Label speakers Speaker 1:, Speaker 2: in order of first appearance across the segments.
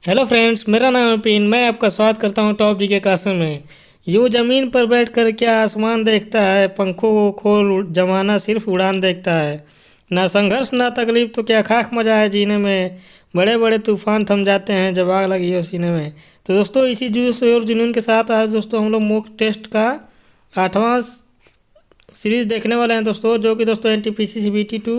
Speaker 1: Hello friends, मेरा नाम है पिन। मैं आपका स्वागत करता हूं टॉप जी के क्लासेस में। यूँ ज़मीन पर बैठकर क्या आसमान देखता है, पंखों को खोल जमाना सिर्फ उड़ान देखता है। ना संघर्ष ना तकलीफ तो क्या खाक मजा है जीने में। बड़े बड़े तूफान थम जाते हैं जब आग लगी हो सीने में। तो दोस्तों, इसी जोश और जुनून के साथ आज दोस्तों हम लोग मॉक टेस्ट का 8वां सीरीज देखने वाले हैं दोस्तों, जो कि दोस्तों NTPC CBT 2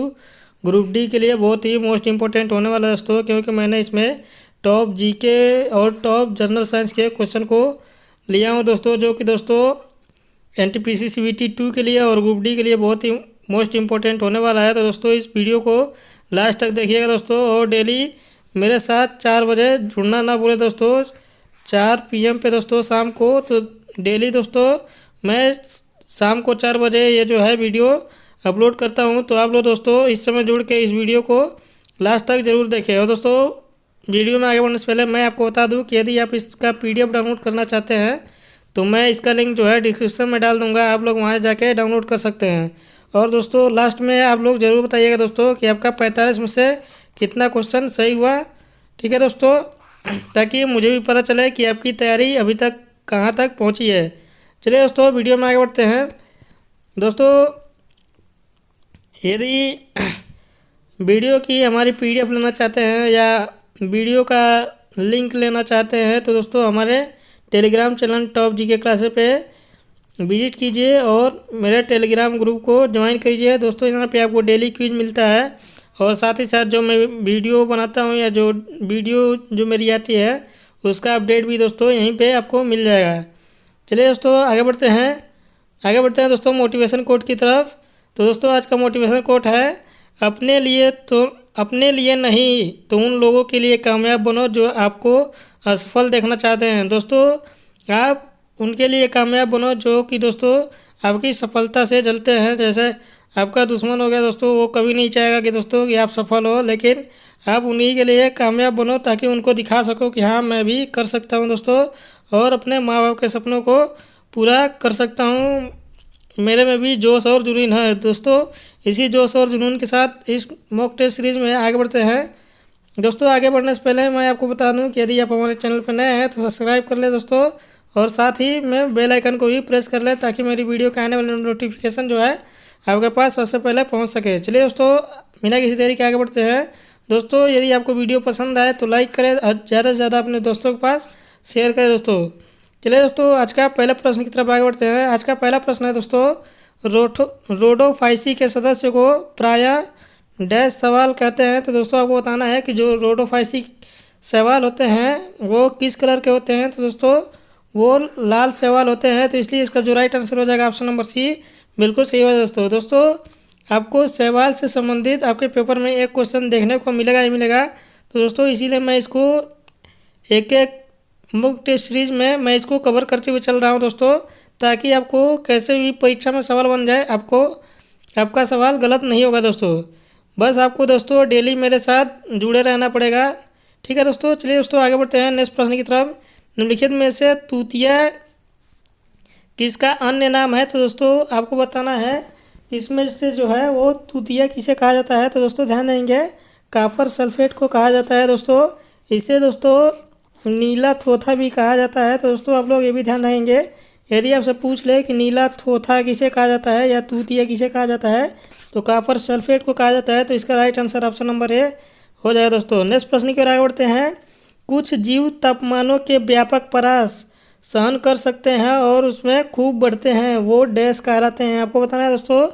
Speaker 1: ग्रुप डी के लिए बहुत ही मोस्ट इंपॉर्टेंट होने वाला है दोस्तों, क्योंकि मैंने इसमें टॉप जीके और टॉप जनरल साइंस के क्वेश्चन को लिया हूँ दोस्तों, जो कि दोस्तों NTPC CBT 2 के लिए और ग्रुप डी के लिए बहुत ही मोस्ट इंपॉर्टेंट होने वाला है। तो दोस्तों इस वीडियो को लास्ट तक देखिएगा दोस्तों, और डेली मेरे साथ 4 बजे जुड़ना ना भूले दोस्तों। 4 PM पे दोस्तों शाम को। तो डेली दोस्तों मैं शाम को 4 बजे ये जो है वीडियो अपलोड करता हूँ। तो आप लोग दोस्तों इस समय जुड़ के इस वीडियो को लास्ट तक ज़रूर देखें। और दोस्तों वीडियो में आगे बढ़ने से पहले मैं आपको बता दूं कि यदि आप इसका PDF डाउनलोड करना चाहते हैं तो मैं इसका लिंक जो है डिस्क्रिप्शन में डाल दूंगा, आप लोग वहां जाके डाउनलोड कर सकते हैं। और दोस्तों लास्ट में आप लोग ज़रूर बताइएगा दोस्तों कि आपका 45 में से कितना क्वेश्चन सही हुआ। ठीक है दोस्तों, ताकि मुझे भी पता चले कि आपकी तैयारी अभी तक कहाँ तक पहुँची है। चलिए दोस्तों वीडियो में आगे बढ़ते हैं। दोस्तों यदि वीडियो की हमारी PDF लेना चाहते हैं या वीडियो का लिंक लेना चाहते हैं तो दोस्तों हमारे टेलीग्राम चैनल टॉप जी के क्लासेस पे विजिट कीजिए और मेरे टेलीग्राम ग्रुप को ज्वाइन कीजिए दोस्तों। यहाँ पे आपको डेली क्विज मिलता है, और साथ ही साथ जो मैं वीडियो बनाता हूँ या जो वीडियो जो मेरी आती है उसका अपडेट भी दोस्तों यहीं पे आपको मिल जाएगा। चलिए दोस्तों आगे बढ़ते हैं दोस्तों मोटिवेशन कोट की तरफ। तो दोस्तों आज का मोटिवेशन कोट है, अपने लिए नहीं तो उन लोगों के लिए कामयाब बनो जो आपको असफल देखना चाहते हैं। दोस्तों आप उनके लिए कामयाब बनो जो कि दोस्तों आपकी सफलता से जलते हैं। जैसे आपका दुश्मन हो गया दोस्तों, वो कभी नहीं चाहेगा कि दोस्तों कि आप सफल हो, लेकिन आप उन्हीं के लिए कामयाब बनो ताकि उनको दिखा सको कि हाँ मैं भी कर सकता हूँ दोस्तों, और अपने माँ बाप के सपनों को पूरा कर सकता हूँ। मेरे में भी जोश और जुनून है दोस्तों। इसी जोश और जुनून के साथ इस मॉक टेस्ट सीरीज में आगे बढ़ते हैं। दोस्तों आगे बढ़ने से पहले मैं आपको बता दूं कि यदि आप हमारे चैनल पर नए हैं तो सब्सक्राइब कर ले दोस्तों, और साथ ही में बेल आइकन को भी प्रेस कर ले ताकि मेरी वीडियो का आने वाली नोटिफिकेशन जो है आपके पास सबसे पहले पहुंच सके। चलिए दोस्तों बिना किसी देरी के आगे बढ़ते हैं। दोस्तों यदि आपको वीडियो पसंद आए तो लाइक करें, ज़्यादा से ज़्यादा अपने दोस्तों के पास शेयर करें दोस्तों। चलिए दोस्तों आज का पहला प्रश्न की तरफ आगे बढ़ते हैं। आज का पहला प्रश्न है दोस्तों, रोडोफाइसी के सदस्य को प्रायः डैश सवाल कहते हैं। तो दोस्तों आपको बताना है कि जो रोडोफाइसी सवाल होते हैं वो किस कलर के होते हैं। तो दोस्तों वो लाल सवाल होते हैं, तो इसलिए इसका जो राइट आंसर हो जाएगा ऑप्शन नंबर C बिल्कुल सही है दोस्तों। दोस्तों आपको सवाल से संबंधित आपके पेपर में एक क्वेश्चन देखने को मिलेगा ही मिलेगा। तो दोस्तों इसीलिए मैं इसको एक एक मॉक टेस्ट सीरीज में मैं इसको कवर करते हुए चल रहा हूं दोस्तों, ताकि आपको कैसे भी परीक्षा में सवाल बन जाए, आपको आपका सवाल गलत नहीं होगा दोस्तों। बस आपको दोस्तों डेली मेरे साथ जुड़े रहना पड़ेगा। ठीक है दोस्तों, चलिए दोस्तों आगे बढ़ते हैं नेक्स्ट प्रश्न की तरफ। निम्नलिखित में से तूतिया किसका अन्य नाम है। तो दोस्तों आपको बताना है इसमें से जो है वो तूतिया किसे कहा जाता है। तो दोस्तों ध्यान देंगे, काफर सल्फेट को कहा जाता है दोस्तों। इसे दोस्तों नीला थोथा भी कहा जाता है। तो दोस्तों आप लोग ये भी ध्यान रखेंगे, यदि आपसे पूछ ले कि नीला थोथा किसे कहा जाता है या तूतिया किसे कहा जाता है तो कापर सल्फेट को कहा जाता है। तो इसका right answer option number A हो जाएगा दोस्तों। नेक्स्ट प्रश्न की ओर आगे बढ़ते हैं। कुछ जीव तापमानों के व्यापक परास सहन कर सकते हैं और उसमें खूब बढ़ते हैं, वो डैश कहलाते हैं। आपको बताना है दोस्तों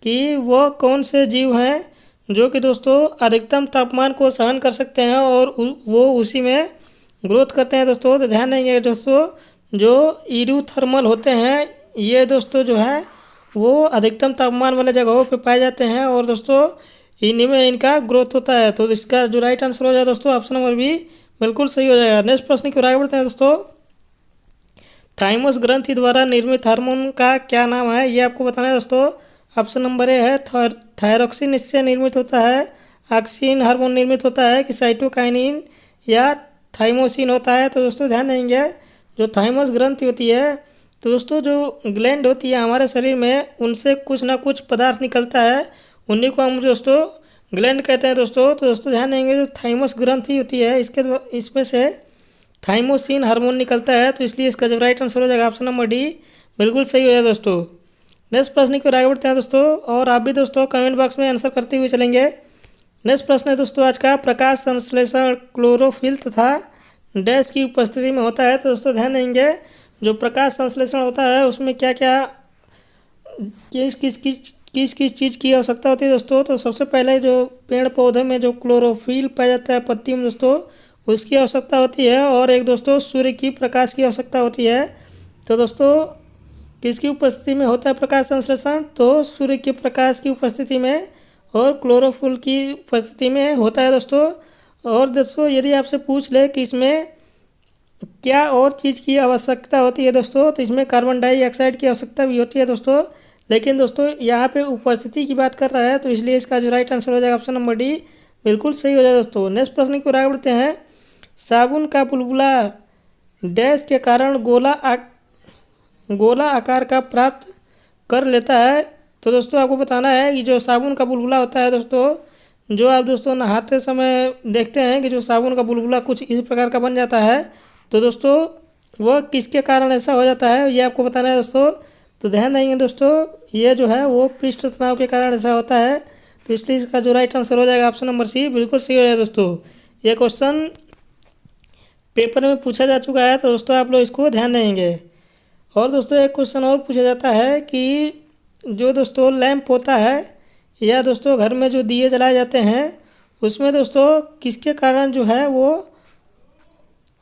Speaker 1: कि वो कौन से जीव हैं जो कि दोस्तों अधिकतम तापमान को सहन कर सकते हैं और वो उसी में ग्रोथ करते हैं दोस्तों। तो ध्यान देंगे दोस्तों, जो इरूथर्मल होते हैं ये दोस्तों जो है वो अधिकतम तापमान वाले जगहों पे पाए जाते हैं, और दोस्तों इन्हीं में इनका ग्रोथ होता है। तो इसका जो राइट आंसर हो जाए दोस्तों ऑप्शन नंबर B बिल्कुल सही हो जाएगा। नेक्स्ट प्रश्न की ओर आगे बढ़ते हैं दोस्तों। थाइमस ग्रंथि द्वारा निर्मित हार्मोन का क्या नाम है, ये आपको बताना है दोस्तों। ऑप्शन नंबर A है थायरोक्सिन इससे निर्मित होता है, ऑक्सिन हार्मोन निर्मित होता है, कि साइटोकाइनिन या थाइमोसिन होता है। तो दोस्तों ध्यान देंगे, जो थाइमस ग्रंथि होती है तो दोस्तों जो ग्लैंड होती है हमारे शरीर में उनसे कुछ ना कुछ पदार्थ निकलता है, उन्हीं को हम दोस्तों ग्लैंड कहते हैं दोस्तों। तो दोस्तों ध्यान देंगे, जो थाइमस ग्रंथि होती है इसमें से थाइमोसिन हार्मोन निकलता है, तो इसलिए इसका जो राइट आंसर हो जाएगा ऑप्शन नंबर डी, बिल्कुल सही हो जाएगा दोस्तों। नेक्स्ट प्रश्न की ओर आगे बढ़ते हैं दोस्तों, और आप भी दोस्तों कमेंट बॉक्स में आंसर करते हुए चलेंगे। नेक्स्ट प्रश्न है दोस्तों आज का, प्रकाश संश्लेषण क्लोरोफिल तथा डैश की उपस्थिति में होता है। तो दोस्तों ध्यान देंगे, जो प्रकाश संश्लेषण होता है उसमें क्या क्या किस किस चीज़ की आवश्यकता होती है दोस्तों। तो सबसे पहले जो पेड़ पौधे में जो क्लोरोफिल पाया जाता है पत्ती में दोस्तों, उसकी आवश्यकता होती है। और एक दोस्तों सूर्य की प्रकाश की आवश्यकता होती है। तो दोस्तों किसकी उपस्थिति में होता है प्रकाश संश्लेषण, तो सूर्य के प्रकाश की उपस्थिति में और क्लोरोफिल की उपस्थिति में होता है दोस्तों। और दोस्तों यदि आपसे पूछ ले कि इसमें क्या और चीज़ की आवश्यकता होती है दोस्तों, तो इसमें कार्बन डाइऑक्साइड की आवश्यकता भी होती है दोस्तों। लेकिन दोस्तों यहाँ पे उपस्थिति की बात कर रहा है, तो इसलिए इसका जो राइट आंसर हो जाएगा ऑप्शन नंबर डी, बिल्कुल सही हो जाएगा दोस्तों। नेक्स्ट प्रश्न की ओर आगे बढ़ते हैं, साबुन का बुलबुला डैश के कारण गोला आकार का प्राप्त कर लेता है। तो दोस्तों आपको बताना है कि जो साबुन का बुलबुला होता है दोस्तों, जो आप दोस्तों नहाते समय देखते हैं कि जो साबुन का बुलबुला कुछ इस प्रकार का बन जाता है, तो दोस्तों वह किसके कारण ऐसा हो जाता है, ये आपको बताना है दोस्तों। तो ध्यान देंगे दोस्तों, ये जो है वो पृष्ठ तनाव के कारण ऐसा होता है। तो इसलिए इसका जो राइट आंसर हो जाएगा ऑप्शन नंबर सी, बिल्कुल सही हो जाएगा दोस्तों। ये क्वेश्चन पेपर में पूछा जा चुका है, तो दोस्तों आप लोग इसको ध्यान देंगे। और दोस्तों एक क्वेश्चन और पूछा जाता है कि जो दोस्तों लैंप होता है या दोस्तों घर में जो दिए जलाए जाते हैं, उसमें दोस्तों किसके कारण जो है वो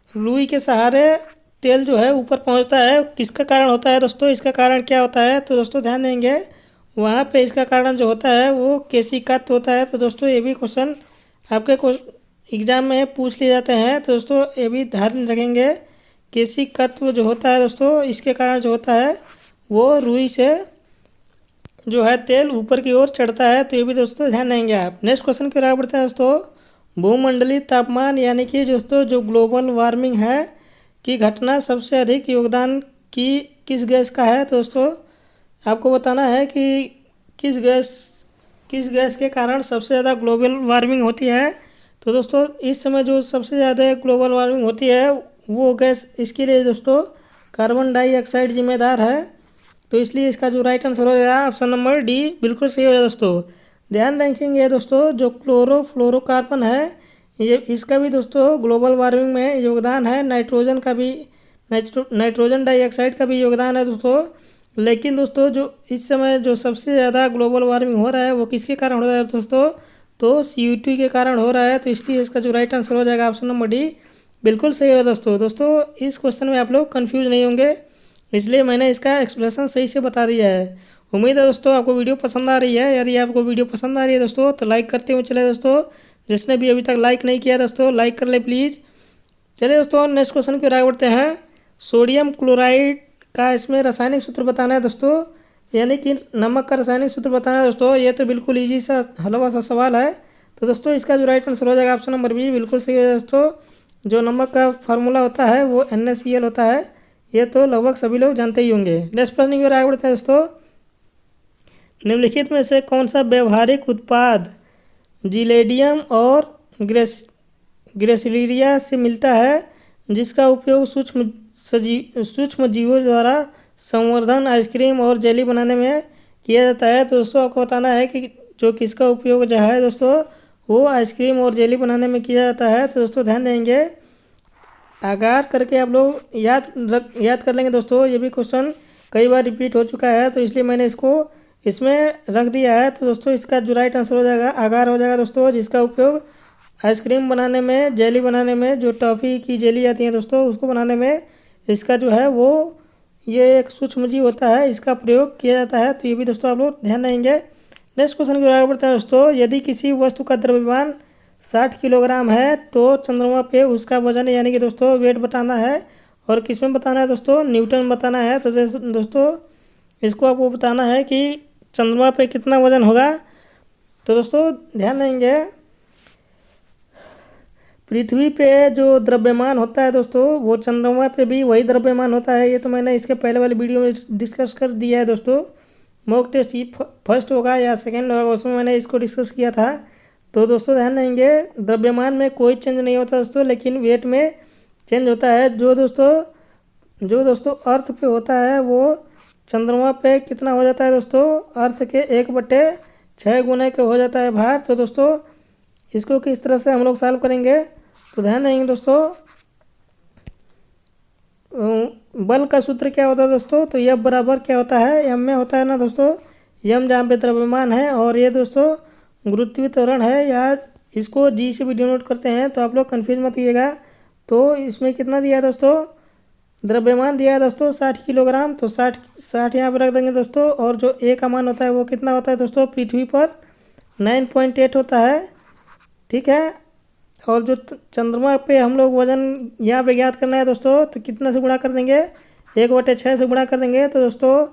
Speaker 1: रुई के सहारे तेल जो है ऊपर पहुंचता है, किसका कारण होता है दोस्तों, इसका कारण क्या होता है। तो दोस्तों ध्यान देंगे, वहाँ पे इसका कारण जो होता है वो केशिकात्व होता है। तो दोस्तों ये भी क्वेश्चन आपके एग्जाम में पूछ लिए जाते हैं, तो दोस्तों ये भी ध्यान रखेंगे। केशिकात्व जो होता है दोस्तों, इसके कारण जो होता है वो रुई से जो है तेल ऊपर की ओर चढ़ता है। तो ये भी दोस्तों ध्यान देंगे आप। नेक्स्ट क्वेश्चन की ओर आगे बढ़ते हैं दोस्तों, भूमंडलीय तापमान यानी कि दोस्तों जो ग्लोबल वार्मिंग है की घटना सबसे अधिक योगदान की किस गैस का है। तो दोस्तों आपको बताना है कि किस गैस के कारण सबसे ज़्यादा ग्लोबल वार्मिंग होती है। तो दोस्तों इस समय जो सबसे ज़्यादा ग्लोबल वार्मिंग होती है वो गैस, इसके लिए दोस्तों कार्बन डाइऑक्साइड जिम्मेदार है। तो इसलिए इसका जो राइट आंसर हो जाएगा ऑप्शन नंबर डी, बिल्कुल सही हो जाएगा दोस्तों। ध्यान रखेंगे दोस्तों, जो क्लोरोफ्लोरोकार्बन है ये इसका भी दोस्तों ग्लोबल वार्मिंग में योगदान है। नाइट्रोजन का भी, नाइट्रोजन डाइऑक्साइड का भी योगदान है दोस्तों। लेकिन दोस्तों जो इस समय जो सबसे ज़्यादा ग्लोबल वार्मिंग हो रहा है वो किसके कारण हो रहा है दोस्तों, तो CO2 के कारण हो रहा है। तो इसलिए इसका जो राइट आंसर हो जाएगा ऑप्शन नंबर डी, बिल्कुल सही है दोस्तों। दोस्तों इस क्वेश्चन में आप लोग कंफ्यूज नहीं होंगे, इसलिए मैंने इसका एक्सप्लेनेशन सही से बता दिया है। उम्मीद है दोस्तों आपको वीडियो पसंद आ रही है। यदि आपको वीडियो पसंद आ रही है दोस्तों तो लाइक करते हुए चले दोस्तों। जिसने भी अभी तक लाइक नहीं किया दोस्तों लाइक कर ले प्लीज़। चलिए दोस्तों नेक्स्ट क्वेश्चन की ओर आगे बढ़ते हैं। सोडियम क्लोराइड का इसमें रासायनिक सूत्र बताना है दोस्तों, यानी कि नमक का रासायनिक सूत्र बताना है दोस्तों। ये तो बिल्कुल ईजी सा हलवा सा सवाल है। तो दोस्तों इसका जो राइट आंसर हो जाएगा ऑप्शन नंबर बी, बिल्कुल सही है दोस्तों। जो नमक का फार्मूला होता है वो NaCl होता है, ये तो लगभग सभी लोग जानते ही होंगे। नेक्स्ट प्रश्न की ओर आगे बढ़ते हैं दोस्तों, निम्नलिखित में से कौन सा व्यवहारिक उत्पाद जिलेडियम और ग्रेसिलिया से मिलता है, जिसका उपयोग सूक्ष्म जीवों द्वारा संवर्धन, आइसक्रीम और जेली बनाने में किया जाता है। तो दोस्तों आपको बताना है कि जो किसका उपयोग जो है दोस्तों वो आइसक्रीम और जेली बनाने में किया जाता है। तो दोस्तों ध्यान देंगे, आगार करके आप लोग याद कर लेंगे दोस्तों। ये भी क्वेश्चन कई बार रिपीट हो चुका है, तो इसलिए मैंने इसको इसमें रख दिया है। तो दोस्तों इसका जो राइट आंसर हो जाएगा आगार हो जाएगा दोस्तों, जिसका उपयोग आइसक्रीम बनाने में, जेली बनाने में, जो टॉफ़ी की जेली आती है दोस्तों उसको बनाने में इसका जो है वो ये एक सूक्ष्मजीव होता है, इसका प्रयोग किया जाता है। तो ये भी दोस्तों आप लोग ध्यान देंगे। नेक्स्ट क्वेश्चन की ओर आगे बढ़ते हैं दोस्तों, यदि किसी वस्तु का द्रव्यमान 60 किलोग्राम है तो चंद्रमा पे उसका वजन यानी कि दोस्तों वेट बताना है। और किस में बताना है दोस्तों, न्यूटन बताना है। तो दोस्तों इसको आपको बताना है कि चंद्रमा पे कितना वजन होगा। तो दोस्तों ध्यान देंगे, पृथ्वी पे जो द्रव्यमान होता है दोस्तों वो चंद्रमा पे भी वही द्रव्यमान होता है। ये तो मैंने इसके पहले वाली वीडियो में डिस्कस कर दिया है दोस्तों। मॉक टेस्ट फर्स्ट होगा या सेकंड होगा उसमें मैंने इसको डिस्कस किया था। तो दोस्तों ध्यान देंगे, द्रव्यमान में कोई चेंज नहीं होता दोस्तों, लेकिन वेट में चेंज होता है। जो दोस्तों अर्थ पे होता है वो चंद्रमा पे कितना हो जाता है दोस्तों, अर्थ के 1/6 गुने के हो जाता है भार। तो दोस्तों इसको किस तरह से हम लोग सॉल्व करेंगे, तो ध्यान देंगे दोस्तों, बल का सूत्र क्या होता है दोस्तों, तो यह बराबर क्या होता है, यम में होता है ना दोस्तों, यम जहाँ पे द्रव्यमान है और ये दोस्तों गुरुत्वीय त्वरण है, या इसको जी से भी डिनोट करते हैं, तो आप लोग कन्फ्यूज मत कीजिएगा। तो इसमें कितना दिया है दोस्तों, द्रव्यमान दिया है दोस्तों 60 किलोग्राम, तो 60 यहाँ पर रख देंगे दोस्तों। और जो ए का मान होता है वो कितना होता है दोस्तों, पृथ्वी पर 9.8 होता है, ठीक है। और जो चंद्रमा पे हम लोग वजन यहाँ पे ज्ञात करना है दोस्तों, तो कितना से गुणा कर देंगे, 1/6 से गुणा कर देंगे। तो दोस्तों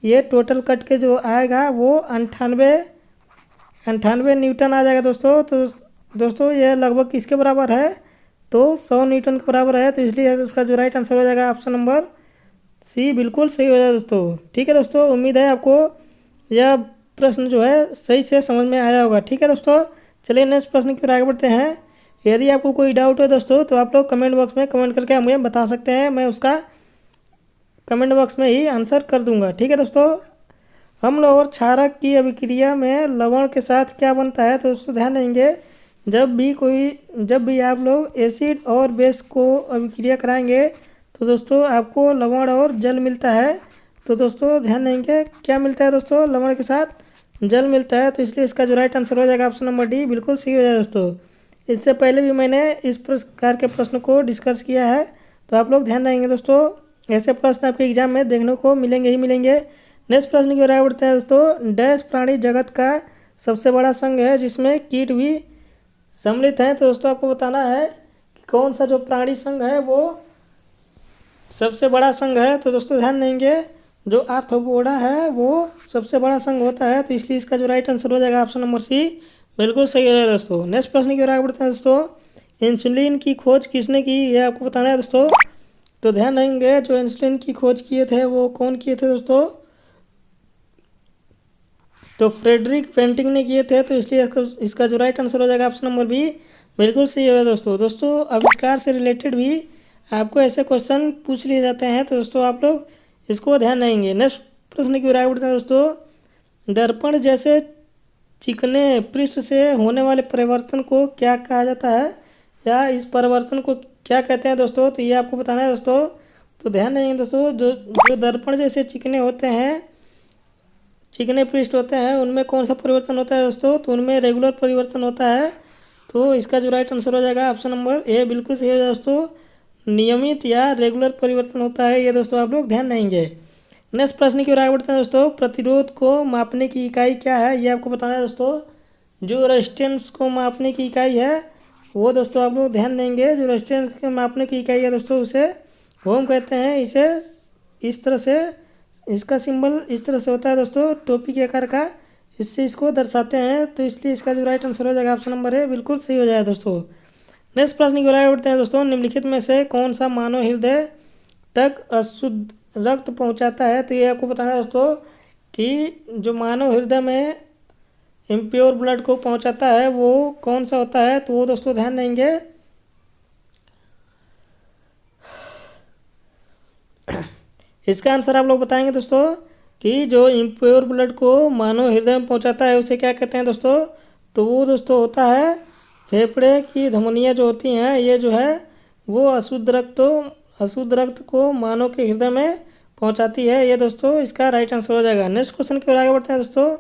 Speaker 1: ये टोटल कट के जो आएगा वो 98 न्यूटन आ जाएगा दोस्तों। तो दोस्तों यह लगभग किसके बराबर है, तो 100 न्यूटन के बराबर है। तो इसलिए उसका जो राइट आंसर हो जाएगा ऑप्शन नंबर सी, बिल्कुल सही हो जाएगा दोस्तों। ठीक है दोस्तों, उम्मीद है आपको यह प्रश्न जो है सही से समझ में आया होगा। ठीक है दोस्तों, चलिए नेक्स्ट प्रश्न की ओर आगे बढ़ते हैं। यदि आपको कोई डाउट है दोस्तों, तो आप लोग कमेंट बॉक्स में कमेंट करके मुझे बता सकते हैं, मैं उसका कमेंट बॉक्स में ही आंसर कर दूंगा। ठीक है दोस्तों, अम्ल और क्षारक की अभिक्रिया में लवण के साथ क्या बनता है, तो दोस्तों ध्यान देंगे, जब भी आप लोग एसिड और बेस को अभिक्रिया कराएंगे तो दोस्तों आपको लवण और जल मिलता है। तो दोस्तों ध्यान देंगे क्या मिलता है दोस्तों, लवण के साथ जल मिलता है। तो इसलिए इसका जो राइट आंसर हो जाएगा ऑप्शन नंबर डी, बिल्कुल सही हो जाएगा दोस्तों। इससे पहले भी मैंने इस प्रकार के प्रश्न को डिस्कस किया है, तो आप लोग ध्यान देंगे दोस्तों, ऐसे प्रश्न आपके एग्जाम में देखने को मिलेंगे ही मिलेंगे। नेक्स्ट प्रश्न की ओर आगे बढ़ते हैं दोस्तों। डैश प्राणी जगत का सबसे बड़ा संघ है जिसमें कीट भी सम्मिलित हैं। तो दोस्तों आपको बताना है कि कौन सा जो प्राणी संघ है वो सबसे बड़ा संघ है। तो दोस्तों ध्यान देंगे, जो आर्थ्रोपोडा है वो सबसे बड़ा संघ होता है। तो इसलिए इसका जो राइट आंसर हो जाएगा ऑप्शन नंबर सी, बिल्कुल सही है दोस्तों। नेक्स्ट प्रश्न की ओर आगे बढ़ते हैं दोस्तों। इंसुलिन की खोज किसने की, ये आपको बताना है दोस्तों। तो ध्यान देंगे, जो इंसुलिन की खोज किए थे वो कौन किए थे दोस्तों, तो फ्रेडरिक बेंटिंक ने किए थे। तो इसलिए इसका जो राइट आंसर हो जाएगा ऑप्शन नंबर बी, बिल्कुल सही है दोस्तों। दोस्तों आविष्कार से रिलेटेड भी आपको ऐसे क्वेश्चन पूछ लिए जाते हैं, तो दोस्तों आप लोग इसको ध्यान देंगे। नेक्स्ट प्रश्न की ओर आगे बढ़ते हैं दोस्तों। दर्पण जैसे चिकने पृष्ठ से होने वाले परिवर्तन को क्या कहा जाता है, या इस परिवर्तन को क्या कहते हैं दोस्तों, तो ये आपको बताना है दोस्तों। तो ध्यान देंगे दोस्तों, जो दर्पण जैसे चिकने होते हैं, चिकने पृष्ठ होते हैं, उनमें कौन सा परिवर्तन होता है दोस्तों, तो उनमें रेगुलर परिवर्तन होता है। तो इसका जो राइट आंसर हो जाएगा ऑप्शन नंबर ए, बिल्कुल सही हो जाएगा दोस्तों, नियमित या रेगुलर परिवर्तन होता है ये दोस्तों, आप लोग ध्यान देंगे। नेक्स्ट प्रश्न की ओर आगे बढ़ते हैं दोस्तों। प्रतिरोध को मापने की इकाई क्या है, ये आपको बताना है दोस्तों। जो रेजिस्टेंस को मापने की इकाई है वो दोस्तों आप लोग ध्यान देंगे, जो रेजिस्टेंस को मापने की इकाई है दोस्तों उसे ओम कहते हैं। इसे इस तरह से, इसका सिंबल इस तरह से होता है दोस्तों, टोपी के आकार का, इससे इसको दर्शाते हैं। तो इसलिए इसका जो राइट आंसर हो जाएगा ऑप्शन नंबर ए, बिल्कुल सही हो जाएगा दोस्तों। नेक्स्ट प्रश्न की ओर आगे बढ़ते हैं दोस्तों। निम्नलिखित में से कौन सा मानव हृदय तक अशुद्ध रक्त पहुंचाता है, तो ये आपको बताना है दोस्तों कि जो मानव हृदय में इम्प्योर ब्लड को पहुंचाता है वो कौन सा होता है। तो वो दोस्तों ध्यान देंगे, इसका आंसर आप लोग बताएंगे दोस्तों कि जो इम्प्योर ब्लड को मानव हृदय में पहुंचाता है उसे क्या कहते हैं दोस्तों, तो वो दोस्तों होता है फेफड़े की धमनियाँ जो होती हैं, ये जो है वो अशुद्ध रक्त को मानव के हृदय में पहुंचाती है। ये दोस्तों इसका राइट आंसर हो जाएगा। नेक्स्ट क्वेश्चन की ओर आगे बढ़ते हैं दोस्तों।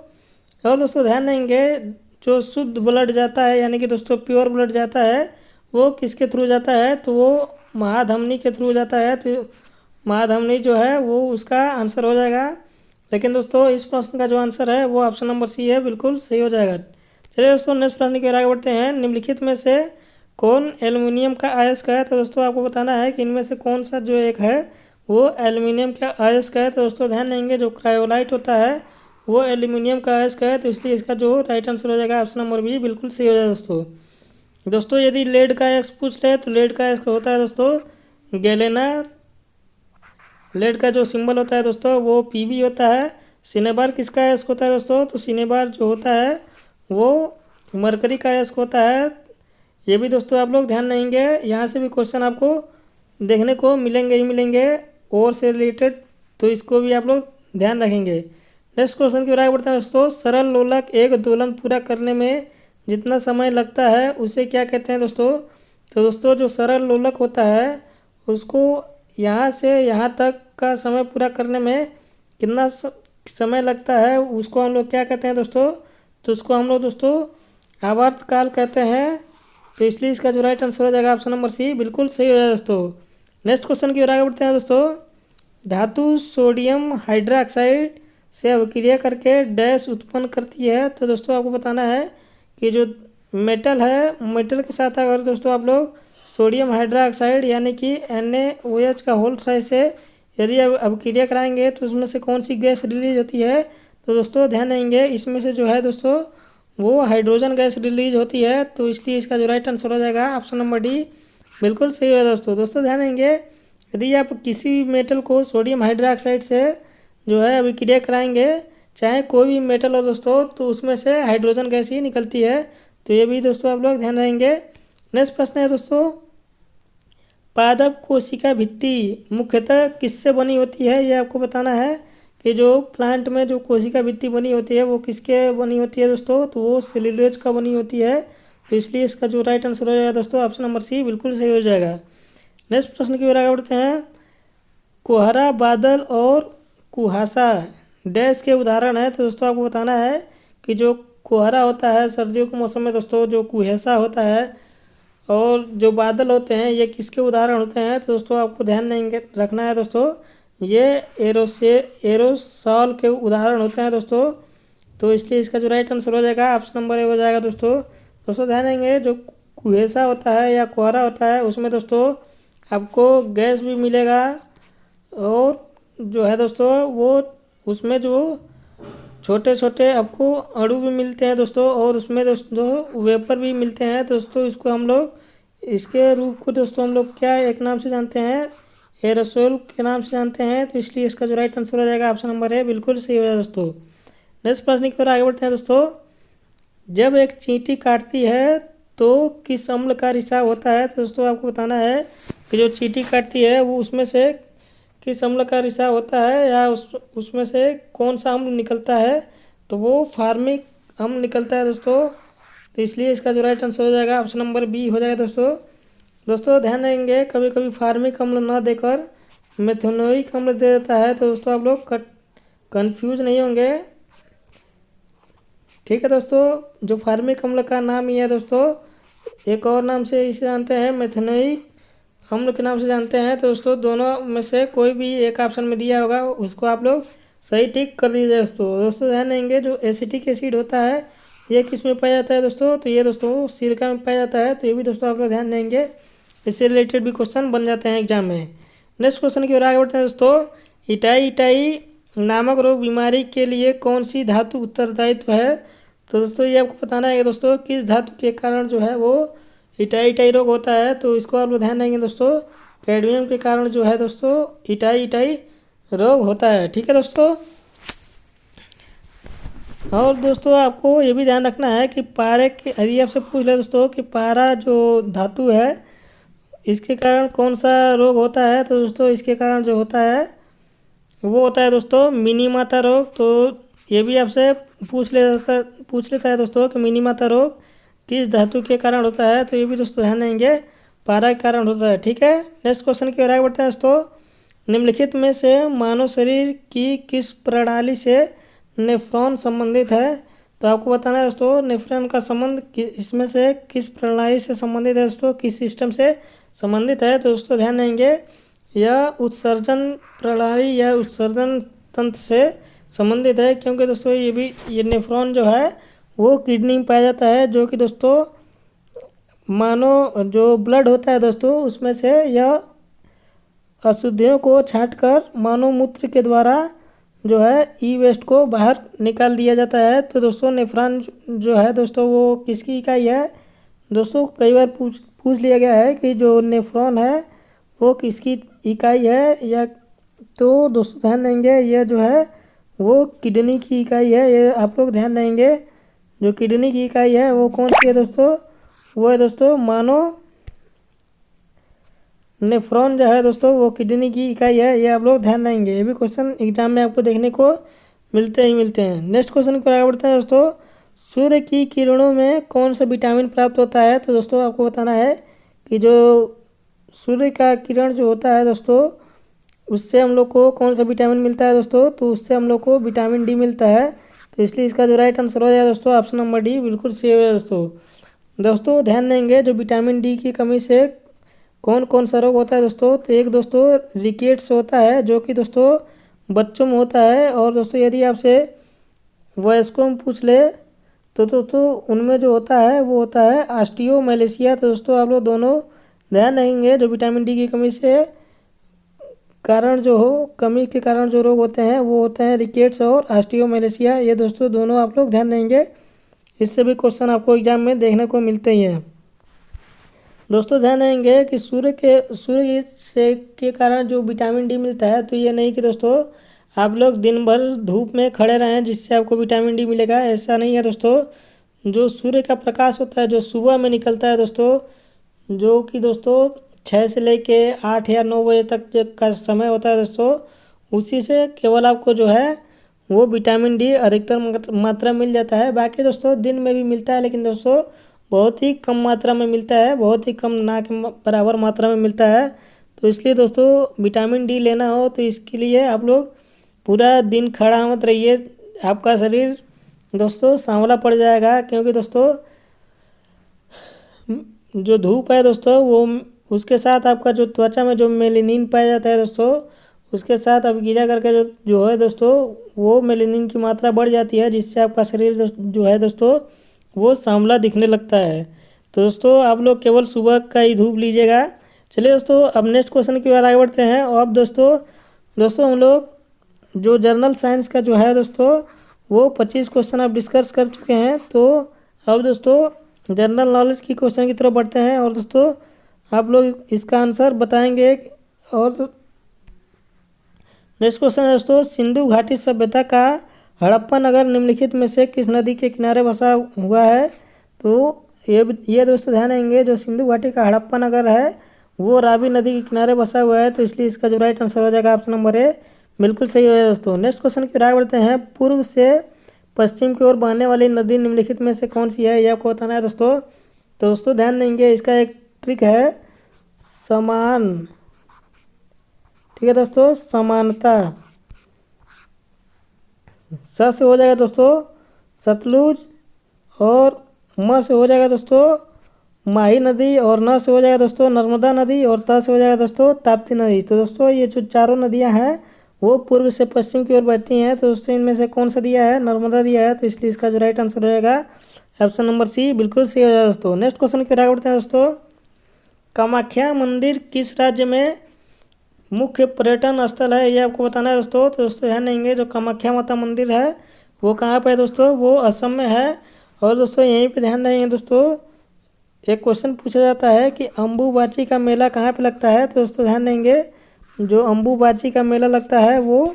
Speaker 1: और दोस्तों ध्यान देंगे, जो शुद्ध ब्लड जाता है यानी कि दोस्तों प्योर ब्लड जाता है वो किसके थ्रू जाता है, तो वो महाधमनी के थ्रू जाता है। तो महाधमनी जो है वो उसका आंसर हो जाएगा। लेकिन दोस्तों इस प्रश्न का जो आंसर है वो ऑप्शन नंबर सी है, बिल्कुल सही हो जाएगा। चलिए दोस्तों नेक्स्ट प्रश्न की ओर आगे बढ़ते हैं। निम्नलिखित में से कौन एल्युमिनियम का अयस्क है, तो दोस्तों आपको बताना है कि इनमें से कौन सा जो एक है वो एल्युमिनियम का अयस्क है। तो दोस्तों ध्यान देंगे, जो क्रायोलाइट होता है वो एल्युमिनियम का अयस्क है। तो इसलिए इसका जो राइट आंसर हो जाएगा ऑप्शन नंबर बी, बिल्कुल सही हो जाएगा दोस्तों। यदि लेड का अयस्क पूछ ले तो लेड का अयस्क होता है दोस्तों गैलेना। लेड का जो सिंबल होता है दोस्तों वो पीबी होता है। सिनेबार किसका अयस्क होता है दोस्तों, तो सिनेबार जो होता है वो मरकरी का अयस्क होता है। ये भी दोस्तों आप लोग ध्यान देंगे, यहाँ से भी क्वेश्चन आपको देखने को मिलेंगे ही मिलेंगे और से रिलेटेड, तो इसको भी आप लोग ध्यान रखेंगे। नेक्स्ट क्वेश्चन की ओर आगे बढ़ते हैं दोस्तों। सरल लोलक एक दोलन पूरा करने में जितना समय लगता है उसे क्या कहते हैं दोस्तों? तो दोस्तों जो सरल लोलक होता है उसको यहाँ से यहाँ तक का समय पूरा करने में कितना समय लगता है उसको हम लोग क्या कहते हैं दोस्तों? तो उसको हम लोग दोस्तों आवर्त काल कहते हैं। तो इसलिए इसका जो राइट आंसर हो जाएगा ऑप्शन नंबर सी, बिल्कुल सही हो जाएगा दोस्तों। नेक्स्ट क्वेश्चन की ओर आगे बढ़ते हैं दोस्तों। धातु सोडियम हाइड्रोक्साइड से अभिक्रिया करके डैश उत्पन्न करती है। तो दोस्तों आपको बताना है कि जो मेटल है, मेटल के साथ अगर दोस्तों आप लोग सोडियम हाइड्रोक्साइड यानी कि NaOH का होल ट्राई से यदि अभिक्रिया कराएंगे तो उसमें से कौन सी गैस रिलीज होती है? तो दोस्तों ध्यान देंगे, इसमें से जो है दोस्तों वो हाइड्रोजन गैस रिलीज होती है। तो इसलिए इसका जो राइट आंसर हो जाएगा ऑप्शन नंबर डी, बिल्कुल सही है दोस्तों। दोस्तों ध्यान देंगे, यदि आप किसी भी मेटल को सोडियम हाइड्रोक्साइड से जो है अभिक्रिया कराएंगे, चाहे कोई भी मेटल हो दोस्तों, तो उसमें से हाइड्रोजन गैस ही निकलती है। तो ये भी दोस्तों आप लोग ध्यान रहेंगे। नेक्स्ट प्रश्न है दोस्तों, पादप कोशिका भित्ति मुख्यतः किससे बनी होती है? ये आपको बताना है कि जो प्लांट में जो कोशिका भित्ति बनी होती है वो किसके बनी होती है दोस्तों? तो वो सेल्यूलोज का बनी होती है। तो इसलिए इसका जो राइट आंसर हो जाएगा दोस्तों ऑप्शन नंबर सी, बिल्कुल सही हो जाएगा। नेक्स्ट प्रश्न की ओर आगे बढ़ते हैं। कोहरा, बादल और कुहासा डैश के उदाहरण है। तो दोस्तों आपको बताना है कि जो कोहरा होता है सर्दियों के मौसम में दोस्तों, जो कुहेसा होता है और जो बादल होते हैं ये किसके उदाहरण होते हैं? तो दोस्तों आपको ध्यान नहीं रखना है दोस्तों, ये एरोसॉल के उदाहरण होते हैं दोस्तों। तो इसलिए इसका जो राइट आंसर हो जाएगा ऑप्शन नंबर ए हो जाएगा दोस्तों। दोस्तों ध्यान देंगे, जो कुहेसा होता है या कोहरा होता है उसमें दोस्तों आपको गैस भी मिलेगा और जो है दोस्तों वो उसमें जो छोटे छोटे आपको अणु भी मिलते हैं दोस्तों, और उसमें दोस्तों वेपर भी मिलते हैं दोस्तों। इसको हम लोग इसके रूप को दोस्तों हम लोग क्या एक नाम से जानते हैं? एरोसोल के नाम से जानते हैं। तो इसलिए इसका जो राइट आंसर हो जाएगा ऑप्शन नंबर है, बिल्कुल सही हो जाएगा दोस्तों। नेक्स्ट प्रश्न की ओर आगे बढ़ते हैं दोस्तों। जब एक चींटी काटती है तो किस अम्ल का रिसाव होता है? तो दोस्तों आपको बताना है कि जो चींटी काटती है वो उसमें से किस अम्ल का रिसाव होता है या उसमें से कौन सा अम्ल निकलता है? तो वो फार्मिक अम्ल निकलता है दोस्तों। तो इसलिए इसका जो राइट आंसर हो जाएगा ऑप्शन नंबर बी हो जाएगा दोस्तों। दोस्तों ध्यान देंगे, कभी कभी फार्मिक अम्ल ना देकर मेथनोइक अम्ल दे देता है। तो दोस्तों आप लोग कंफ्यूज नहीं होंगे, ठीक है दोस्तों। जो फार्मिक अम्ल का नाम ही है दोस्तों, एक और नाम से इसे जानते हैं मेथनोइक अम्ल के नाम से जानते हैं। तो दोस्तों दोनों में से कोई भी एक ऑप्शन में दिया होगा उसको आप लोग सही टिक कर दीजिए दोस्तों। दोस्तों ध्यान देंगे, जो एसिटिक एसिड होता है ये किस में पाया जाता है दोस्तों? तो ये दोस्तों सिरका में पाया जाता है। तो ये भी दोस्तों आप लोग ध्यान देंगे, इससे रिलेटेड भी क्वेश्चन बन जाते हैं एग्जाम में। नेक्स्ट क्वेश्चन की ओर आगे बढ़ते हैं दोस्तों। इटाई इटाई नामक रोग बीमारी के लिए कौन सी धातु उत्तरदायित्व है? तो दोस्तों ये आपको बताना है कि दोस्तों किस धातु के कारण जो है वो इटाई इटाई रोग होता है। तो इसको आप लोग ध्यान देंगे दोस्तों, कैडमियम के कारण जो है दोस्तों इटाई इटाई रोग होता है, ठीक है दोस्तों। और दोस्तों आपको ये भी ध्यान रखना है कि पारे के, यदि आपसे पूछ ले दोस्तों कि पारा जो धातु है इसके कारण कौन सा रोग होता है? तो दोस्तों इसके कारण जो होता है वो होता है दोस्तों मिनीमाता रोग। तो ये भी आपसे पूछ लेता है दोस्तों कि मिनीमाता रोग किस धातु के कारण होता है? तो ये भी दोस्तों ध्यान देंगे, पारा के कारण होता है, ठीक है। नेक्स्ट क्वेश्चन की ओर आगे बढ़ते हैं दोस्तों। निम्नलिखित में से मानव शरीर की किस प्रणाली से नेफ्रॉन संबंधित है? तो आपको बताना है दोस्तों नेफ्रॉन का संबंध इसमें से किस प्रणाली से संबंधित है दोस्तों, किस सिस्टम से संबंधित है? तो दोस्तों ध्यान देंगे, यह उत्सर्जन प्रणाली या उत्सर्जन तंत्र से संबंधित है, क्योंकि दोस्तों ये नेफ्रॉन जो है वो किडनी में पाया जाता है, जो कि दोस्तों मानो जो ब्लड होता है दोस्तों उसमें से यह अशुद्धियों को छांटकर मानव मूत्र के द्वारा जो है ई वेस्ट को बाहर निकाल दिया जाता है। तो दोस्तों नेफ्रॉन जो है दोस्तों वो किसकी इकाई है? दोस्तों कई बार पूछ लिया गया है कि जो नेफ्रॉन है वो किसकी इकाई है, या तो दोस्तों ध्यान देंगे यह जो है वो किडनी की इकाई है। ये आप लोग ध्यान देंगे, जो किडनी की इकाई है वो कौन सी है दोस्तों? वो है दोस्तों मानो नेफ्रॉन जो है दोस्तों वो किडनी की इकाई है। ये आप लोग ध्यान देंगे, ये भी क्वेश्चन एग्जाम में आपको देखने को मिलते हैं। नेक्स्ट क्वेश्चन को आगे बढ़ते हैं दोस्तों। सूर्य की किरणों में कौन सा विटामिन प्राप्त होता है? तो दोस्तों आपको बताना है कि जो सूर्य का किरण जो होता है दोस्तों उससे हम लोग को कौन सा विटामिन मिलता है दोस्तों? तो उससे हम लोग को विटामिन डी मिलता है। तो इसलिए इसका जो राइट आंसर हो जाएगा दोस्तों ऑप्शन नंबर डी बिल्कुल सही हो जाएगा दोस्तों। दोस्तों ध्यान देंगे, जो विटामिन डी की कमी से कौन कौन सा रोग होता है दोस्तों? तो एक दोस्तों रिकेट्स होता है जो कि दोस्तों बच्चों में होता है। और दोस्तों यदि आपसे वयस्कों में पूछ ले तो दोस्तों उनमें जो होता है वो होता है ऑस्टियोमैलेशिया। तो दोस्तों आप लोग दोनों ध्यान रखेंगे, जो विटामिन डी की कमी से कारण जो हो कमी के कारण जो रोग होते हैं वो होते हैं रिकेट्स और ऑस्टियोमैलेशिया। ये दोस्तों दोनों आप लोग ध्यान देंगे, इससे भी क्वेश्चन आपको एग्जाम में देखने को मिलते ही हैं। दोस्तों ध्यान देंगे कि सूर्य से के कारण जो विटामिन डी मिलता है, तो ये नहीं कि दोस्तों आप लोग दिन भर धूप में खड़े रहें जिससे आपको विटामिन डी मिलेगा, ऐसा नहीं है दोस्तों। जो सूर्य का प्रकाश होता है जो सुबह में निकलता है दोस्तों, जो कि दोस्तों 6 से लेके 8 या 9 बजे तक का समय होता है दोस्तों, उसी से केवल आपको जो है वो विटामिन डी अधिकतर मात्रा मिल जाता है। बाकी दोस्तों दिन में भी मिलता है, लेकिन दोस्तों बहुत ही कम मात्रा में मिलता है, बहुत ही कम ना के बराबर मात्रा में मिलता है। तो इसलिए दोस्तों विटामिन डी लेना हो तो इसके लिए आप लोग पूरा दिन खड़ा मत रहिए, आपका शरीर दोस्तों सांवला पड़ जाएगा। क्योंकि दोस्तों जो धूप है दोस्तों वो उसके साथ आपका जो त्वचा में जो मेलेनिन पाया जाता है दोस्तों, उसके साथ अब गिरा करके जो है दोस्तों वो मेलेनिन की मात्रा बढ़ जाती है, जिससे आपका शरीर जो है दोस्तों वो सांवला दिखने लगता है। तो दोस्तों आप लोग केवल सुबह का ही धूप लीजिएगा। चलिए दोस्तों अब नेक्स्ट क्वेश्चन की ओर आगे बढ़ते हैं। और अब दोस्तों हम लोग जो जर्नल साइंस का जो है दोस्तों वो 25 क्वेश्चन आप डिस्कस कर चुके हैं। तो अब दोस्तों जनरल नॉलेज की क्वेश्चन की तरफ बढ़ते हैं और दोस्तों आप लोग इसका आंसर बताएंगे। और नेक्स्ट क्वेश्चन है दोस्तों, सिंधु घाटी सभ्यता का हड़प्पा नगर निम्नलिखित में से किस नदी के किनारे बसा हुआ है? तो ये दोस्तों ध्यान देंगे, जो सिंधु घाटी का हड़प्पा नगर है वो रावी नदी के किनारे बसा हुआ है। तो इसलिए इसका जो राइट आंसर हो जाएगा ऑप्शन नंबर ए बिल्कुल सही है दोस्तों। नेक्स्ट क्वेश्चन की राय बढ़ते हैं। पूर्व से पश्चिम की ओर बहने वाली नदी निम्नलिखित में से कौन सी है? ये आपको बताना है दोस्तों। तो दोस्तों ध्यान देंगे, इसका एक ट्रिक है समान, ठीक है दोस्तों, समानता। स से हो जाएगा दोस्तों सतलुज, और म से हो जाएगा दोस्तों माही नदी, और न से हो जाएगा दोस्तों नर्मदा नदी, और त से हो जाएगा दोस्तों ताप्ती नदी। तो दोस्तों ये जो चारों नदियां हैं वो पूर्व से पश्चिम की ओर बहती हैं। तो दोस्तों इनमें से कौन सा दिया है? नर्मदा दिया है। तो इसलिए इसका जो राइट आंसर रहेगा ऑप्शन नंबर सी बिल्कुल सही हो जाएगा दोस्तों। नेक्स्ट क्वेश्चन की आगे बढ़ते हैं दोस्तों। कामाख्या मंदिर किस राज्य में मुख्य पर्यटन स्थल है? ये आपको बताना है दोस्तों। तो दोस्तों ध्यान देंगे, जो कामाख्या माता मंदिर है वो कहाँ पर है दोस्तों? वो असम में है। और दोस्तों यहीं पे ध्यान देंगे दोस्तों, एक क्वेश्चन पूछा जाता है कि अम्बुबाची का मेला कहाँ पे लगता है? तो दोस्तों ध्यान देंगे, जो अम्बुबाची का मेला लगता है वो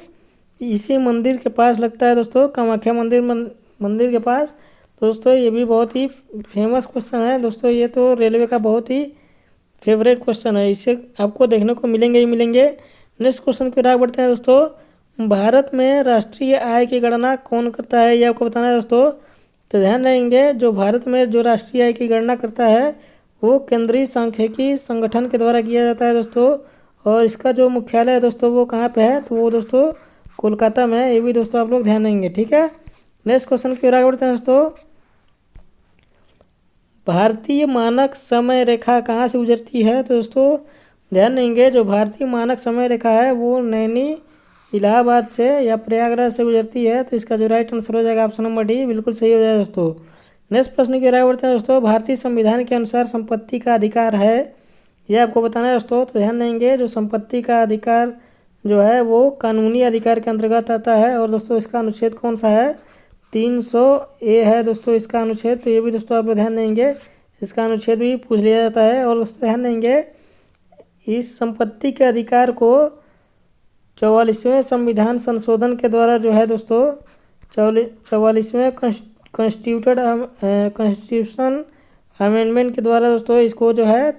Speaker 1: इसी मंदिर के पास लगता है दोस्तों, कामाख्या मंदिर के पास। तो दोस्तों ये भी बहुत ही फेमस क्वेश्चन है दोस्तों, ये तो रेलवे का बहुत ही फेवरेट क्वेश्चन है, इससे आपको देखने को मिलेंगे ही मिलेंगे। नेक्स्ट क्वेश्चन की ओर बढ़ते हैं दोस्तों। भारत में राष्ट्रीय आय की गणना कौन करता है? ये आपको बताना है दोस्तों। तो ध्यान रहेंगे, जो भारत में जो राष्ट्रीय आय की गणना करता है वो केंद्रीय सांख्यिकी संगठन के द्वारा किया जाता है दोस्तों। और इसका जो मुख्यालय है दोस्तों वो कहाँ पे है? तो वो दोस्तों कोलकाता में है। ये भी दोस्तों आप लोग ध्यान देंगे, ठीक है। नेक्स्ट क्वेश्चन की ओर आगे बढ़ते हैं दोस्तों। भारतीय मानक समय रेखा कहाँ से गुजरती है? तो दोस्तों ध्यान देंगे, जो भारतीय मानक समय रेखा है वो नैनी इलाहाबाद से या प्रयागराज से गुजरती है। तो इसका जो राइट आंसर हो जाएगा ऑप्शन नंबर डी बिल्कुल सही हो जाएगा दोस्तों। नेक्स्ट प्रश्न की ओर आगे बढ़ते हैं दोस्तों। भारतीय संविधान के अनुसार संपत्ति का अधिकार है, ये आपको बताना है दोस्तों। तो ध्यान देंगे, जो संपत्ति का अधिकार जो है वो कानूनी अधिकार के अंतर्गत आता है। और दोस्तों इसका अनुच्छेद कौन सा है? 300A है दोस्तों इसका अनुच्छेद। तो ये भी दोस्तों आप लोग ध्यान देंगे, इसका अनुच्छेद भी पूछ लिया जाता है। और दोस्तों ध्यान देंगे, इस संपत्ति के अधिकार को 44वें संविधान संशोधन के द्वारा जो है दोस्तों 44वें कॉन्स्टिट्यूशन अमेंडमेंट के द्वारा दोस्तों इसको जो है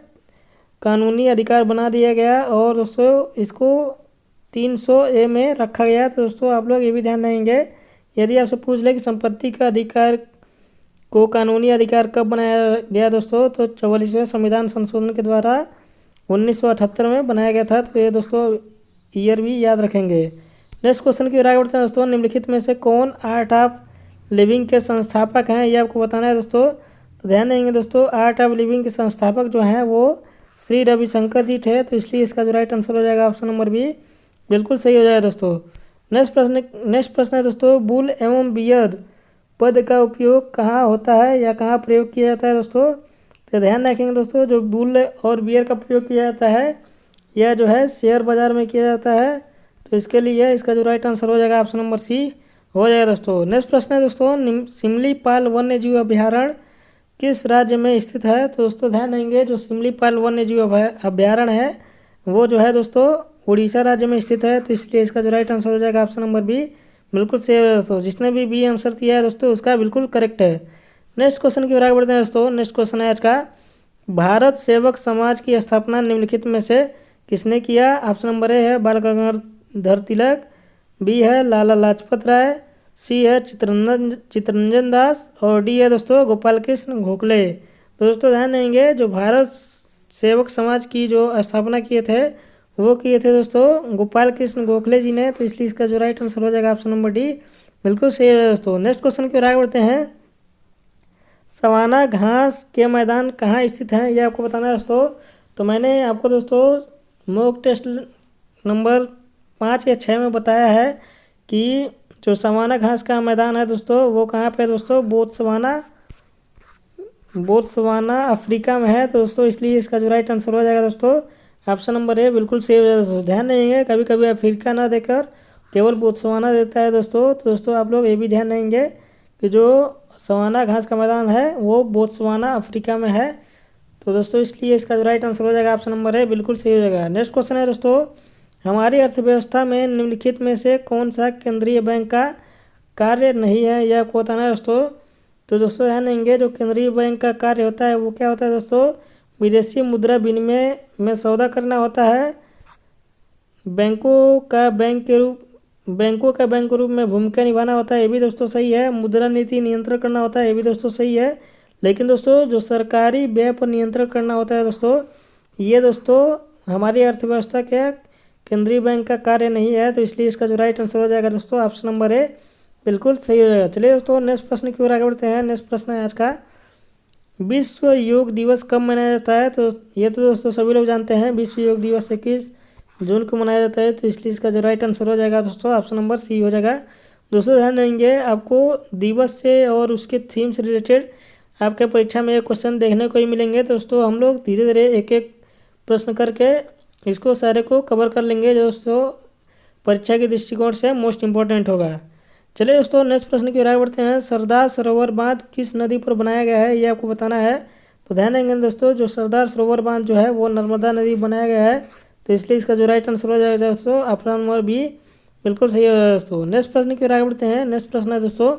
Speaker 1: कानूनी अधिकार बना दिया गया और दोस्तों इसको 300A में रखा गया। तो दोस्तों आप लोग ये भी ध्यान देंगे, यदि आपसे पूछ ले कि संपत्ति का अधिकार को कानूनी अधिकार कब बनाया गया दोस्तों, तो 44वें संविधान संशोधन के द्वारा 1978 में बनाया गया था। तो ये दोस्तों ईयर भी याद रखेंगे। नेक्स्ट क्वेश्चन की ओर आगे बढ़ते हैं दोस्तों। निम्नलिखित में से कौन आर्ट ऑफ लिविंग के संस्थापक हैं, ये आपको बताना है दोस्तों। तो ध्यान देंगे दोस्तों, आर्ट ऑफ लिविंग के संस्थापक जो हैं वो श्री रविशंकर जी थे। तो इसलिए इसका जो राइट आंसर हो जाएगा ऑप्शन नंबर बी, बिल्कुल सही हो जाएगा दोस्तों। नेक्स्ट प्रश्न है दोस्तों, बुल एवं बियर्ड पद का उपयोग कहाँ होता है या कहाँ प्रयोग किया जाता है दोस्तों। तो ध्यान रखेंगे दोस्तों, जो बुल और बियर का प्रयोग किया जाता है यह जो है शेयर बाजार में किया जाता है। तो इसके लिए इसका जो राइट आंसर हो जाएगा ऑप्शन नंबर सी हो जाएगा दोस्तों। नेक्स्ट प्रश्न है दोस्तों, सिमलीपाल वन्य जीव अभयारण्य किस राज्य में स्थित है। तो दोस्तों ध्यान देंगे, जो सिमलीपाल वन्य जीव अभयारण्य है वो जो है दोस्तों उड़ीसा राज्य में स्थित है। तो इसलिए इसका जो राइट आंसर हो जाएगा ऑप्शन नंबर बी, बिल्कुल सही है दोस्तों। जिसने भी बी आंसर दिया है दोस्तों उसका बिल्कुल करेक्ट है। नेक्स्ट क्वेश्चन की ओर आगे बढ़ते हैं दोस्तों। नेक्स्ट क्वेश्चन है आज का, भारत सेवक समाज की स्थापना निम्नलिखित में से किसने किया। ऑप्शन नंबर ए है बाल गंगाधर तिलक, बी है लाला लाजपत राय, सी है चित्तरंजन दास और डी है दोस्तों गोपाल कृष्ण गोखले। तो दोस्तों ध्यान देंगे, जो भारत सेवक समाज की जो स्थापना किए थे वो किए थे दोस्तों गोपाल कृष्ण गोखले जी ने। तो इसलिए इसका जो राइट आंसर हो जाएगा ऑप्शन नंबर डी, बिल्कुल सही है दोस्तों। नेक्स्ट क्वेश्चन की ओर आगे बढ़ते हैं। सवाना घास के मैदान कहाँ स्थित हैं, यह आपको बताना है दोस्तों। तो मैंने आपको दोस्तों मॉक टेस्ट नंबर 5 या 6 में बताया है कि जो सवाना घास का मैदान है दोस्तों वो कहाँ पे है दोस्तों, बोत्सवाना अफ्रीका में है। तो दोस्तों इसलिए इसका जो राइट आंसर हो जाएगा दोस्तों ऑप्शन नंबर ए, बिल्कुल सही हो जाएगा दोस्तों। ध्यान देंगे, कभी कभी अफ्रीका ना देकर केवल बोत्सवाना देता है दोस्तों। तो दोस्तों आप लोग ये भी ध्यान देंगे कि जो सवाना घास का मैदान है वो बोत्सवाना अफ्रीका में है। तो दोस्तों इसलिए इसका जो राइट आंसर हो जाएगा ऑप्शन नंबर ए, बिल्कुल सही हो जाएगा। नेक्स्ट क्वेश्चन है दोस्तों, हमारी अर्थव्यवस्था में निम्नलिखित में से कौन सा केंद्रीय बैंक का कार्य नहीं है, यह आपको बताना है दोस्तों। तो दोस्तों ध्यान देंगे, जो केंद्रीय बैंक का कार्य होता है वो क्या होता है दोस्तों, विदेशी मुद्रा विनिमय में सौदा करना होता है। बैंकों का बैंक के रूप में भूमिका निभाना होता है, ये भी दोस्तों सही है। मुद्रा नीति नियंत्रण करना होता है, ये भी दोस्तों सही है। लेकिन दोस्तों जो सरकारी व्यय पर नियंत्रण करना होता है दोस्तों, ये दोस्तों हमारी अर्थव्यवस्था के केंद्रीय बैंक का कार्य नहीं है। तो इसलिए इसका जो राइट आंसर हो जाएगा दोस्तों ऑप्शन नंबर ए, बिल्कुल सही हो जाएगा। चलिए दोस्तों नेक्स्ट प्रश्न की ओर आगे बढ़ते हैं। नेक्स्ट प्रश्न है आज का, विश्व योग दिवस कब मनाया जाता है। तो ये तो दोस्तों सभी लोग जानते हैं, विश्व योग दिवस 21 जून को मनाया जाता है। तो इसलिए इसका जो राइट आंसर हो जाएगा दोस्तों ऑप्शन नंबर सी हो जाएगा। दोस्तों ध्यान देंगे, आपको दिवस से और उसके थीम से रिलेटेड आपके परीक्षा में एक क्वेश्चन देखने को ही मिलेंगे। तो दोस्तों हम लोग धीरे धीरे एक एक प्रश्न करके इसको सारे को कवर कर लेंगे, जो दोस्तों परीक्षा के दृष्टिकोण से मोस्ट इम्पोर्टेंट होगा। चलिए दोस्तों नेक्स्ट प्रश्न की ओर आगे बढ़ते हैं। सरदार सरोवर बांध किस नदी पर बनाया गया है, ये आपको बताना है। तो ध्यान देंगे दोस्तों, जो सरदार सरोवर बांध जो है वो नर्मदा नदी बनाया गया है। तो इसलिए इसका जो राइट आंसर हो जाएगा दोस्तों ऑप्शन नंबर बी, बिल्कुल सही हो जाएगा दोस्तों। नेक्स्ट प्रश्न की ओर आगे बढ़ते हैं। नेक्स्ट प्रश्न है दोस्तों,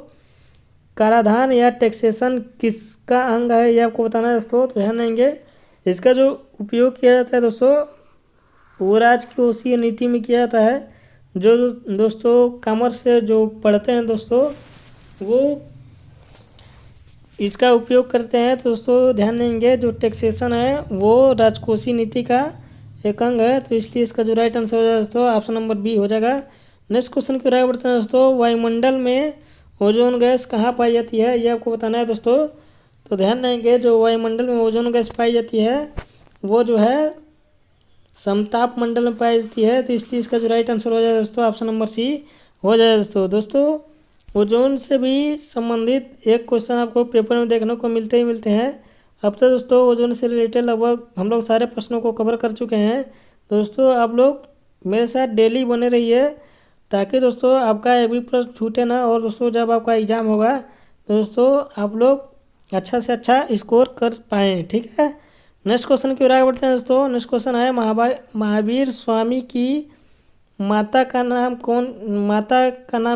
Speaker 1: कराधान या टैक्सेशन किसका अंग है, ये आपको बताना है दोस्तों। तो ध्यान देंगे, इसका जो उपयोग किया जाता है दोस्तों वो राजकोषीय नीति में किया जाता है। जो दोस्तों कॉमर्स से जो पढ़ते हैं दोस्तों वो इसका उपयोग करते हैं। तो दोस्तों ध्यान देंगे, जो टैक्सेशन है वो राजकोषीय नीति का एक अंग है। तो इसलिए इसका जो राइट आंसर हो जाएगा दोस्तों ऑप्शन नंबर बी हो जाएगा। नेक्स्ट क्वेश्चन की ओर आगे बढ़ते हैं दोस्तों, वायुमंडल में ओजोन गैस कहाँ पाई जाती है, ये आपको बताना है दोस्तों। तो ध्यान देंगे, जो वायुमंडल में ओजोन गैस पाई जाती है वो जो है समताप मंडल में पाई जाती है। तो इसलिए इसका जो राइट आंसर हो जाएगा दोस्तों ऑप्शन नंबर सी हो जाएगा दोस्तों। ओजोन से भी संबंधित एक क्वेश्चन आपको पेपर में देखने को मिलते हैं। अब तो दोस्तों ओजोन से रिलेटेड लगभग हम लोग सारे प्रश्नों को कवर कर चुके हैं। दोस्तों आप लोग मेरे साथ डेली बने रहिए, ताकि दोस्तों आपका एक भी प्रश्न छूटे ना। और दोस्तों जब आपका एग्ज़ाम होगा तो दोस्तों आप लोग अच्छा से अच्छा स्कोर कर पाएँ, ठीक है। नेक्स्ट क्वेश्चन की ओर आगे बढ़ते हैं दोस्तों। नेक्स्ट क्वेश्चन है, महावीर स्वामी की माता का नाम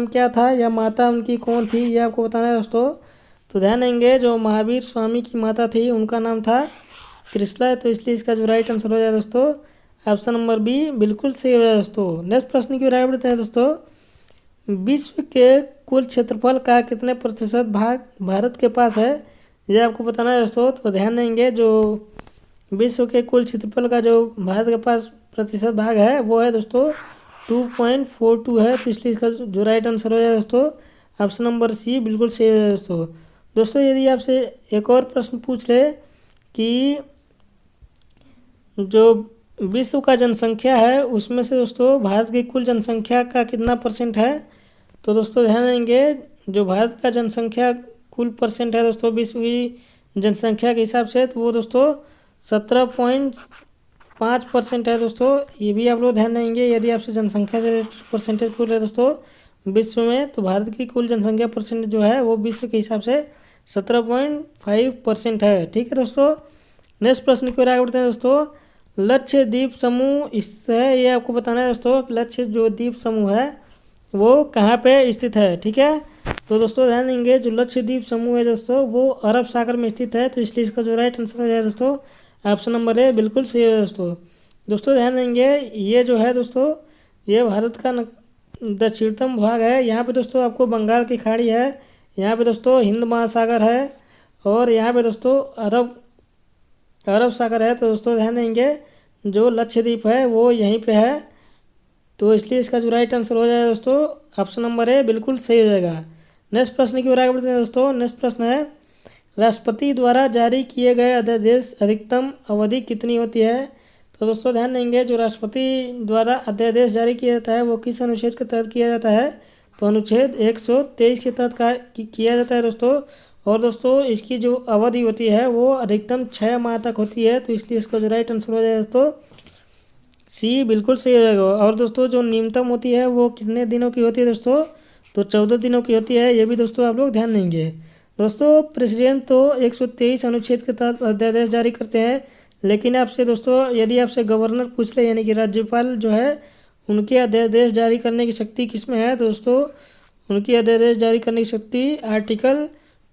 Speaker 1: क्या था या माता उनकी कौन थी, ये आपको बताना है दोस्तों। तो ध्यान देंगे जो महावीर स्वामी की माता थी उनका नाम था त्रिशला, तो इसलिए इसका जो राइट आंसर हो जाए दोस्तों ऑप्शन नंबर बी बिल्कुल सही हो जाए दोस्तों। नेक्स्ट प्रश्न की राय बढ़ते हैं दोस्तों। विश्व के कुल क्षेत्रफल का कितने प्रतिशत भाग भारत के पास है, ये आपको बताना है दोस्तों। तो ध्यान देंगे जो विश्व के कुल क्षेत्रफल का जो भारत के पास प्रतिशत भाग है वो है दोस्तों 2.42 है, तो इसलिए इसका जो राइट आंसर हो जाए दोस्तों ऑप्शन नंबर सी बिल्कुल सही है दोस्तों। दोस्तों यदि आपसे एक और प्रश्न पूछ ले कि जो विश्व का जनसंख्या है उसमें से दोस्तों भारत की कुल जनसंख्या का कितना परसेंट है, तो दोस्तों ध्यान देंगे जो भारत का जनसंख्या कुल परसेंट है दोस्तों विश्व की जनसंख्या के हिसाब से, तो वो दोस्तों 17.5% है दोस्तों। ये भी आप लोग ध्यान देंगे यदि आपसे जनसंख्या से परसेंटेज पूछ रहे दोस्तों विश्व में, तो भारत की कुल जनसंख्या परसेंट जो है वो विश्व के हिसाब से 17.5% है। ठीक है दोस्तों। नेक्स्ट प्रश्न की ओर आगे बढ़ते हैं दोस्तों। लक्षद्वीप समूह स्थित है, ये आपको बताना है दोस्तों लक्ष्य जो द्वीप समूह है वो कहाँ पे स्थित है। ठीक है, तो दोस्तों ध्यान देंगे जो लक्षद्वीप समूह है दोस्तों वो अरब सागर में स्थित है, तो इसलिए इसका जो राइट आंसर हो जाए दोस्तों ऑप्शन नंबर ए बिल्कुल सही है दोस्तों। दोस्तों ध्यान देंगे ये जो है दोस्तों ये भारत का दक्षिणतम भाग है। यहाँ पे दोस्तों आपको बंगाल की खाड़ी है, यहाँ पे दोस्तों हिंद महासागर है और यहाँ पे दोस्तों अरब सागर है। तो दोस्तों ध्यान देंगे जो लक्षद्वीप है वो यहीं पे है, तो इसलिए इसका जो राइट आंसर हो जाएगा दोस्तों ऑप्शन नंबर ए बिल्कुल सही हो जाएगा। नेक्स्ट प्रश्न की ओर आगे बढ़ते हैं दोस्तों। नेक्स्ट प्रश्न है राष्ट्रपति द्वारा जारी किए गए अध्यादेश अधिकतम अवधि कितनी होती है, तो दोस्तों ध्यान देंगे जो राष्ट्रपति द्वारा अध्यादेश जारी किया जाता है वो किस अनुच्छेद के तहत किया जाता है, तो अनुच्छेद 123 के तहत किया जाता है दोस्तों। और दोस्तों इसकी जो अवधि होती है वो अधिकतम 6 माह तक होती है, तो इसलिए इसका जो राइट आंसर हो जाए दोस्तों सी बिल्कुल सही हो जाएगा। और दोस्तों जो न्यूनतम होती है वो कितने दिनों की होती है दोस्तों, तो 14 दिनों की होती है, ये भी दोस्तों आप लोग ध्यान देंगे। दोस्तों प्रेसिडेंट तो 123 अनुच्छेद के तहत अध्यादेश जारी करते हैं, लेकिन आपसे दोस्तों यदि आपसे गवर्नर पूछ ले यानी कि राज्यपाल जो है उनके अध्यादेश जारी करने की शक्ति किस में है, तो दोस्तों उनकी अध्यादेश जारी करने की शक्ति आर्टिकल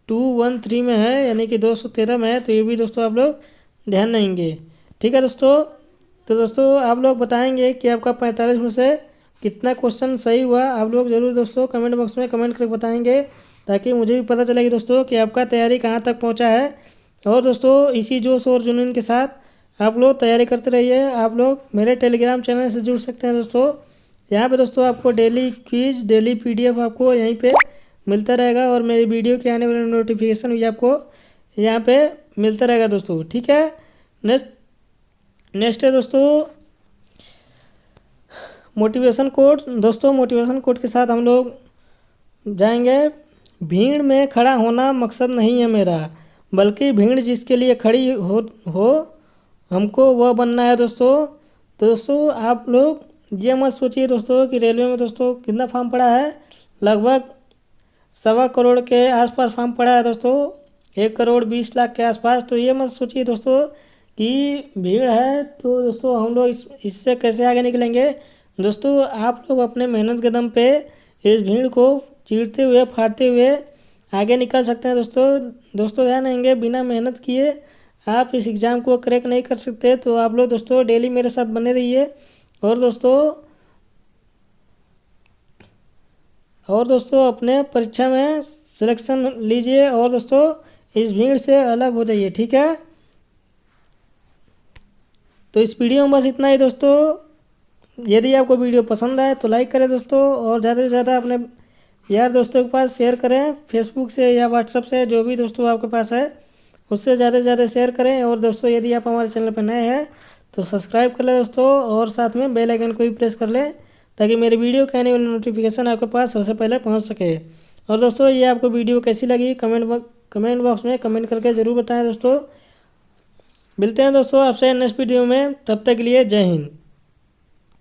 Speaker 1: 213 में है यानी कि 213 में है, तो ये भी दोस्तों आप लोग ध्यान देंगे। ठीक है दोस्तों, तो दोस्तों आप लोग बताएंगे कि आपका 45 में से कितना क्वेश्चन सही हुआ, आप लोग ज़रूर दोस्तों कमेंट बॉक्स में कमेंट करके बताएंगे ताकि मुझे भी पता चले कि दोस्तों कि आपका तैयारी कहाँ तक पहुँचा है। और दोस्तों इसी जोश और जुनून के साथ आप लोग तैयारी करते रहिए। आप लोग मेरे टेलीग्राम चैनल से जुड़ सकते हैं दोस्तों, यहाँ पे दोस्तों आपको डेली क्विज डेली PDF आपको यहीं पे मिलता रहेगा और मेरी वीडियो के आने वाले नोटिफिकेशन भी आपको यहाँ पे मिलता रहेगा दोस्तों। ठीक है, नेक्स्ट है दोस्तों मोटिवेशन कोड। दोस्तों मोटिवेशन कोड के साथ हम लोग जाएंगे। भीड़ में खड़ा होना मकसद नहीं है मेरा, बल्कि भीड़ जिसके लिए खड़ी हो हमको वह बनना है दोस्तों। तो दोस्तों आप लोग ये मत सोचिए दोस्तों कि रेलवे में दोस्तों कितना फॉर्म पड़ा है, लगभग 1.25 करोड़ के आसपास फॉर्म पड़ा है दोस्तों, 1.20 करोड़ के आसपास। तो ये मत सोचिए दोस्तों कि भीड़ है तो दोस्तों हम लोग इससे कैसे आगे निकलेंगे। दोस्तों आप लोग अपने मेहनत के दम पे इस भीड़ को चीरते हुए फाड़ते हुए आगे निकल सकते हैं दोस्तों ध्यान देंगे बिना मेहनत किए आप इस एग्ज़ाम को क्रैक नहीं कर सकते। तो आप लोग दोस्तों डेली मेरे साथ बने रहिए और दोस्तों अपने परीक्षा में सिलेक्शन लीजिए और दोस्तों इस भीड़ से अलग हो जाइए। ठीक है, तो इस वीडियो में बस इतना ही दोस्तों। यदि आपको वीडियो पसंद आए तो लाइक करें दोस्तों और ज़्यादा से ज़्यादा अपने यार दोस्तों के पास शेयर करें, फेसबुक से या व्हाट्सएप से जो भी दोस्तों आपके पास है उससे ज़्यादा से ज़्यादा शेयर करें। और दोस्तों यदि आप हमारे चैनल पर नए हैं तो सब्सक्राइब कर लें दोस्तों और साथ में बेल आइकन को भी प्रेस कर लें ताकि मेरी वीडियो के आने वाली नोटिफिकेशन आपके पास सबसे पहले पहुँच सके। और दोस्तों ये आपको वीडियो कैसी लगी कमेंट बॉक्स में कमेंट करके ज़रूर बताएँ दोस्तों। मिलते हैं दोस्तों आपसे नेक्स्ट वीडियो में, तब तक के लिए जय हिंद।